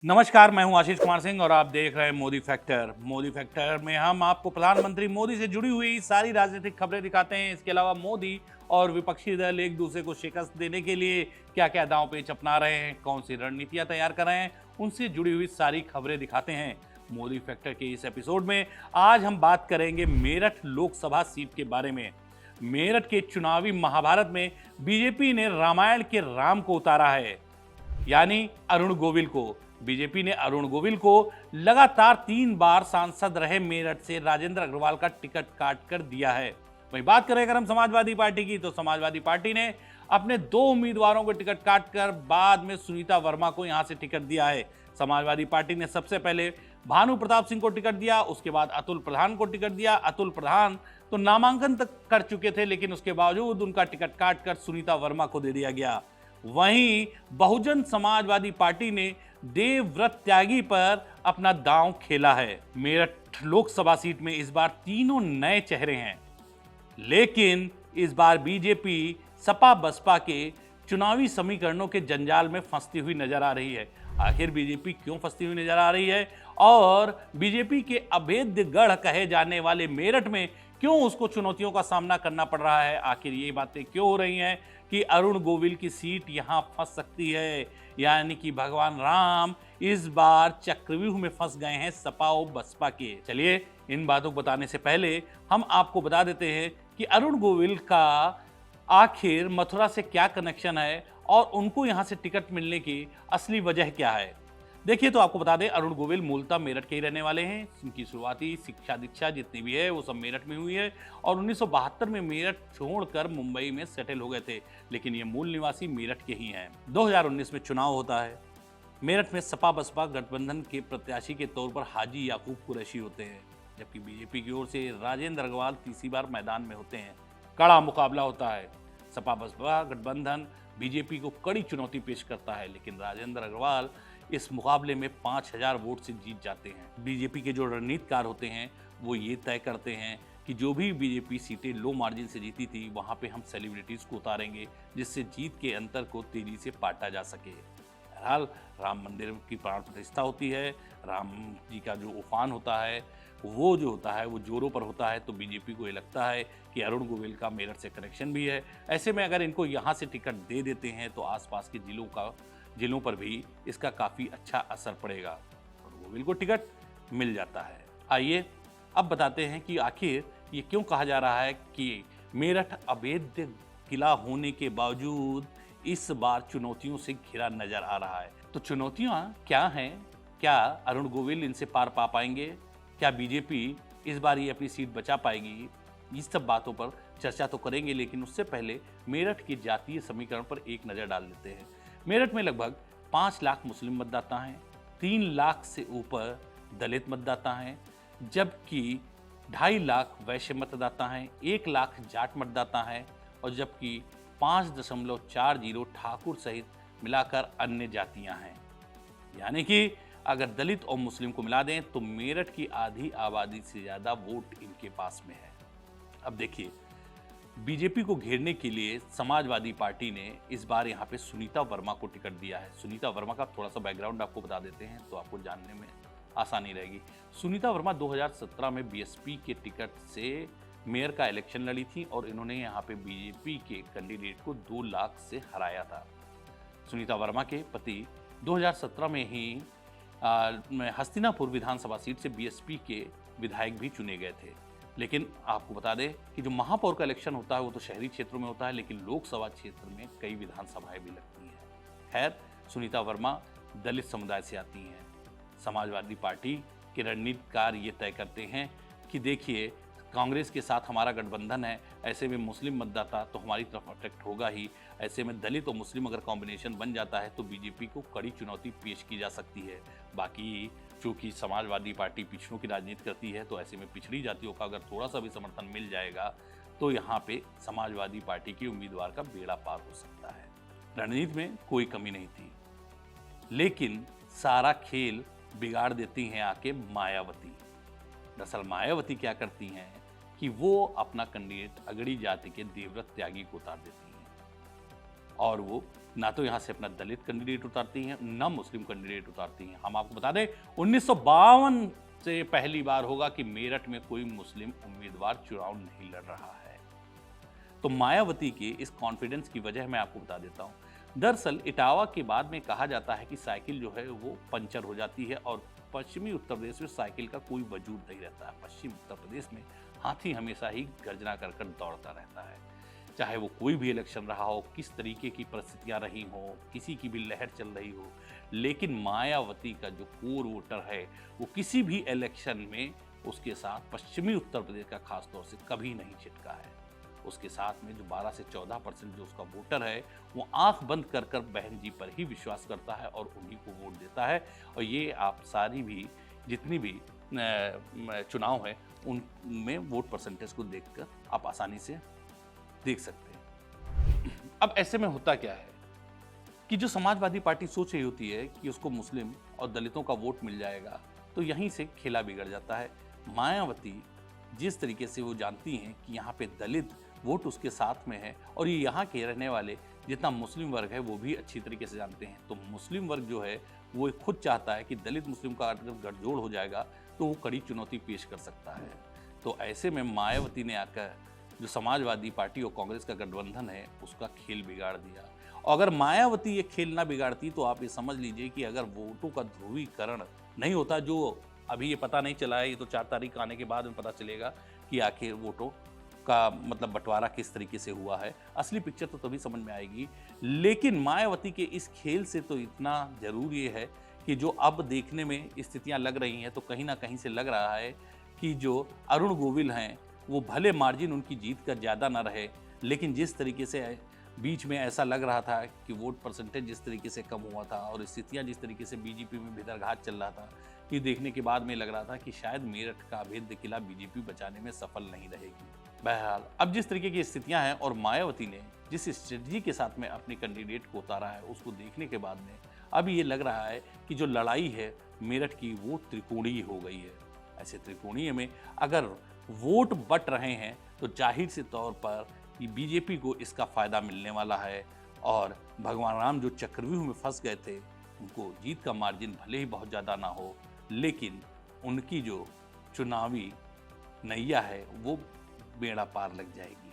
नमस्कार, मैं हूं आशीष कुमार सिंह और आप देख रहे हैं मोदी फैक्टर। मोदी फैक्टर में हम आपको प्रधानमंत्री मोदी से जुड़ी हुई सारी राजनीतिक खबरें दिखाते हैं। इसके अलावा मोदी और विपक्षी दल एक दूसरे को शिकस्त देने के लिए क्या क्या दांव पेच अपना रहे हैं, कौन सी रणनीतियां तैयार कर रहे हैं, उनसे जुड़ी हुई सारी खबरें दिखाते हैं। मोदी फैक्टर के इस एपिसोड में आज हम बात करेंगे मेरठ लोकसभा सीट के बारे में। मेरठ के चुनावी महाभारत में बीजेपी ने रामायण के राम को उतारा है, यानी अरुण गोविल को। बीजेपी ने अरुण गोविल को लगातार 3 बार सांसद रहे मेरठ से राजेंद्र अग्रवाल का टिकट काट कर दिया है। वहीं बात करें अगर हम समाजवादी पार्टी की, तो समाजवादी पार्टी ने अपने 2 उम्मीदवारों को टिकट काटकर बाद में सुनीता वर्मा को यहां से टिकट दिया है। समाजवादी पार्टी ने सबसे पहले भानु प्रताप सिंह को टिकट दिया, उसके बाद अतुल प्रधान को टिकट दिया। अतुल प्रधान तो नामांकन तक कर चुके थे, लेकिन उसके बावजूद उनका टिकट काटकर सुनीता वर्मा को दे दिया गया। वहीं बहुजन समाजवादी पार्टी ने देवव्रत त्यागी पर अपना दांव खेला है। मेरठ लोकसभा सीट में इस बार तीनों नए चेहरे हैं, लेकिन इस बार बीजेपी सपा बसपा के चुनावी समीकरणों के जंजाल में फंसती हुई नजर आ रही है। आखिर बीजेपी क्यों फंसती हुई नजर आ रही है और बीजेपी के अभेद्य गढ़ कहे जाने वाले मेरठ में क्यों उसको चुनौतियों का सामना करना पड़ रहा है? आखिर ये बातें क्यों हो रही हैं कि अरुण गोविल की सीट यहां फंस सकती है, यानी कि भगवान राम इस बार चक्रव्यूह में फंस गए हैं सपा और बसपा के। चलिए इन बातों को बताने से पहले हम आपको बता देते हैं कि अरुण गोविल का आखिर मथुरा से क्या कनेक्शन है और उनको यहां से टिकट मिलने की असली वजह क्या है। देखिए, तो आपको बता दें, अरुण गोविल मूलतः मेरठ के ही रहने वाले हैं। इनकी शुरुआती शिक्षा दीक्षा जितनी भी है वो सब मेरठ में हुई है और 1972 में मेरठ छोड़कर मुंबई में सेटल हो गए थे, लेकिन ये मूल निवासी मेरठ के ही हैं। 2019 में चुनाव होता है। मेरठ में सपा बसपा गठबंधन के प्रत्याशी के तौर पर हाजी याकूब कुरैशी होते हैं, जबकि बीजेपी की ओर से राजेंद्र अग्रवाल तीसरी बार मैदान में होते हैं। कड़ा मुकाबला होता है। सपा बसपा गठबंधन बीजेपी को कड़ी चुनौती पेश करता है, लेकिन राजेंद्र अग्रवाल इस मुकाबले में 5000 वोट से जीत जाते हैं। बीजेपी के जो रणनीतिकार होते हैं वो ये तय करते हैं कि जो भी बीजेपी सीटें लो मार्जिन से जीती थी वहां पे हम सेलिब्रिटीज को उतारेंगे, जिससे जीत के अंतर को तेजी से पाटा जा सके। बहरहाल राम मंदिर की प्राण प्रतिष्ठा होती है, राम जी का जो उफान होता है वो जो होता है वो जोरों पर होता है, तो बीजेपी को ये लगता है कि अरुण गोविल का मेरठ से कनेक्शन भी है। ऐसे में अगर इनको यहाँ से टिकट दे देते हैं तो आसपास के जिलों पर भी इसका काफ़ी अच्छा असर पड़ेगा और गोविल को टिकट मिल जाता है। आइए अब बताते हैं कि आखिर ये क्यों कहा जा रहा है कि मेरठ अभेद्य किला होने के बावजूद इस बार चुनौतियों से घिरा नजर आ रहा है। तो चुनौतियां क्या हैं? क्या अरुण गोविल इनसे पार पा पाएंगे? क्या बीजेपी इस बार ये अपनी सीट बचा पाएगी? इस सब बातों पर चर्चा तो करेंगे, लेकिन उससे पहले मेरठ के जातीय समीकरण पर एक नज़र डाल लेते हैं। मेरठ में लगभग 5 लाख मुस्लिम मतदाता हैं, 3 लाख से ऊपर दलित मतदाता हैं, जबकि 2.5 लाख वैश्य मतदाता हैं, 1 लाख जाट मतदाता हैं और जबकि 5.40 ठाकुर सहित मिलाकर अन्य जातियां हैं। यानी कि अगर दलित और मुस्लिम को मिला दें तो मेरठ की आधी आबादी से ज़्यादा वोट इनके पास में है। अब देखिए, बीजेपी को घेरने के लिए समाजवादी पार्टी ने इस बार यहाँ पे सुनीता वर्मा को टिकट दिया है। सुनीता वर्मा का थोड़ा सा बैकग्राउंड आपको बता देते हैं तो आपको जानने में आसानी रहेगी। सुनीता वर्मा 2017 में बीएसपी के टिकट से मेयर का इलेक्शन लड़ी थी और इन्होंने यहाँ पे बीजेपी के कैंडिडेट को 2 लाख से हराया था। सुनीता वर्मा के पति 2017 में ही हस्तिनापुर विधानसभा सीट से बीएसपी के विधायक भी चुने गए थे। लेकिन आपको बता दें कि जो महापौर का इलेक्शन होता है वो तो शहरी क्षेत्रों में होता है, लेकिन लोकसभा क्षेत्र में कई विधानसभाएं भी लगती हैं। खैर, सुनीता वर्मा दलित समुदाय से आती हैं। समाजवादी पार्टी के रणनीतिकार ये तय करते हैं कि देखिए, कांग्रेस के साथ हमारा गठबंधन है, ऐसे में मुस्लिम मतदाता तो हमारी तरफ अट्रैक्ट होगा ही। ऐसे में दलित और मुस्लिम अगर कॉम्बिनेशन बन जाता है तो बीजेपी को कड़ी चुनौती पेश की जा सकती है। बाकी चूँकि समाजवादी पार्टी पिछड़ों की राजनीति करती है, तो ऐसे में पिछड़ी जातियों का अगर थोड़ा सा भी समर्थन मिल जाएगा तो यहाँ पे समाजवादी पार्टी के उम्मीदवार का बेड़ा पार हो सकता है। रणनीति में कोई कमी नहीं थी, लेकिन सारा खेल बिगाड़ देती हैं आके मायावती। दरअसल मायावती क्या करती हैं कि वो अपना कैंडिडेट अगड़ी जाति के देवव्रत त्यागी को उतार देती हैं और वो ना तो यहाँ से अपना दलित कैंडिडेट उतारती हैं, ना मुस्लिम कैंडिडेट उतारती हैं। हम आपको बता दें 1952 से पहली बार होगा कि मेरठ में कोई मुस्लिम उम्मीदवार चुनाव नहीं लड़ रहा है। तो मायावती के इस कॉन्फिडेंस की वजह मैं आपको बता देता हूँ। दरअसल इटावा के बाद में कहा जाता है कि साइकिल जो है वो पंचर हो जाती है और पश्चिमी उत्तर प्रदेश में साइकिल का कोई वजूद नहीं रहता है। पश्चिम उत्तर प्रदेश में हाथी हमेशा ही गर्जना कर कर दौड़ता रहता है, चाहे वो कोई भी इलेक्शन रहा हो, किस तरीके की परिस्थितियां रही हो, किसी की भी लहर चल रही हो, लेकिन मायावती का जो कोर वोटर है वो किसी भी इलेक्शन में उसके साथ पश्चिमी उत्तर प्रदेश का खासतौर से कभी नहीं छिटका है। उसके साथ में जो 12 से 14% जो उसका वोटर है वो आंख बंद कर कर बहन जी पर ही विश्वास करता है और उन्हीं को वोट देता है। और ये आप सारी भी जितनी भी चुनाव है उनमें वोट परसेंटेज को देखकर आप आसानी से देख सकते हैं। अब ऐसे में होता क्या है कि जो समाजवादी पार्टी सोच रही होती है कि उसको मुस्लिम और दलितों का वोट मिल जाएगा, तो यहीं से खेला बिगड़ जाता है। मायावती जिस तरीके से वो जानती हैं कि यहाँ पे दलित वोट उसके साथ में है और ये यहाँ के रहने वाले जितना मुस्लिम वर्ग है वो भी अच्छी तरीके से जानते हैं, तो मुस्लिम वर्ग जो है वो खुद चाहता है कि दलित मुस्लिम का अगर गठजोड़ हो जाएगा तो वो कड़ी चुनौती पेश कर सकता है। तो ऐसे में मायावती ने आकर जो समाजवादी पार्टी और कांग्रेस का गठबंधन है उसका खेल बिगाड़ दिया। और अगर मायावती ये खेल ना बिगाड़ती तो आप ये समझ लीजिए कि अगर वोटों का ध्रुवीकरण नहीं होता, जो अभी ये पता नहीं चला है, ये तो 4 तारीख आने के बाद में पता चलेगा कि आखिर वोटों का मतलब बंटवारा किस तरीके से हुआ है। असली पिक्चर तो तभी समझ में आएगी। लेकिन मायावती के इस खेल से तो इतना जरूर ये है कि जो अब देखने में स्थितियां लग रही हैं तो कहीं ना कहीं से लग रहा है कि जो अरुण गोविल हैं वो भले मार्जिन उनकी जीत का ज़्यादा ना रहे, लेकिन जिस तरीके से बीच में ऐसा लग रहा था कि वोट परसेंटेज जिस तरीके से कम हुआ था और स्थितियां जिस तरीके से बीजेपी में भीतरघात चल रहा था, ये देखने के बाद में लग रहा था कि शायद मेरठ का अभेद्य किला बीजेपी बचाने में सफल नहीं रहेगी। बहरहाल अब जिस तरीके की स्थितियां हैं और मायावती ने जिस स्ट्रेटजी के साथ में अपने कैंडिडेट को उतारा है उसको देखने के बाद में अब ये लग रहा है कि जो लड़ाई है मेरठ की वो त्रिकोणीय हो गई है। ऐसे त्रिकोणीय में अगर वोट बट रहे हैं तो जाहिर से तौर पर बीजेपी को इसका फायदा मिलने वाला है और भगवान राम जो चक्रव्यूह में फंस गए थे उनको जीत का मार्जिन भले ही बहुत ज़्यादा ना हो, लेकिन उनकी जो चुनावी नैया है वो बेड़ा पार लग जाएगी।